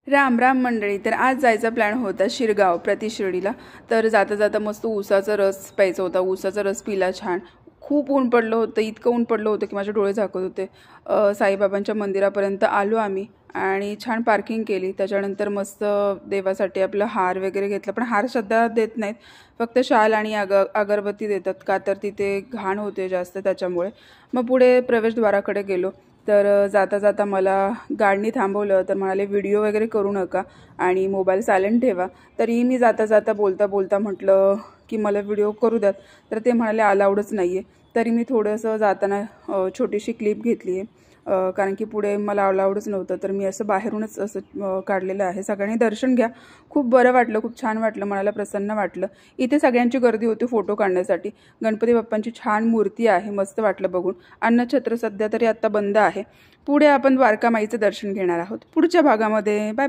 राम राम मंडळी. तर आज जायचा प्लॅन होता शिरगाव प्रतिशिर्डीला. तर जाता जाता मस्त ऊसाचा रस प्यायचा होता. ऊसाचा रस पिला छान. खूप ऊन पडलं होतं, इतकं ऊन पडलं होतं की माझे डोळे झाकत होते. साईबाबांच्या मंदिरापर्यंत आलो आम्ही आणि छान पार्किंग केली. त्याच्यानंतर मस्त देवासाठी आपलं हार वगैरे घेतलं, पण हार सध्या देत नाहीत, फक्त शाल आणि अगरबत्ती देतात, का तर तिथे घाण होते जास्त त्याच्यामुळे. मग पुढे प्रवेशद्वाराकडे गेलो. तर जाता जाता मला गाडीने थांबवलं. तर म्हणाले व्हिडिओ वगैरे करू नका आणि मोबाईल सायलेंट ठेवा. तरीही मी जाता जाता बोलता बोलता म्हटलं की मला व्हिडिओ करू द्यात. तर ते म्हणाले अलाउडच नाही आहे. तरी मी थोडंसं जाताना छोटीशी क्लिप घेतली आहे, कारण की पुढे मला अलाउडच नव्हतं. तर मी असं बाहेरूनच असं काढलेलं आहे. सगळ्यांनी दर्शन घ्या. खूप बरं वाटलं, खूप छान वाटलं, मनाला प्रसन्न वाटलं. इथे सगळ्यांची गर्दी होती फोटो काढण्यासाठी. गणपती बाप्पांची छान मूर्ती आहे, मस्त वाटलं बघून. अन्नछत्र सध्या तरी आत्ता बंद आहे. पुढे आपण द्वारका माईचं दर्शन घेणार आहोत पुढच्या भागामध्ये. बाय.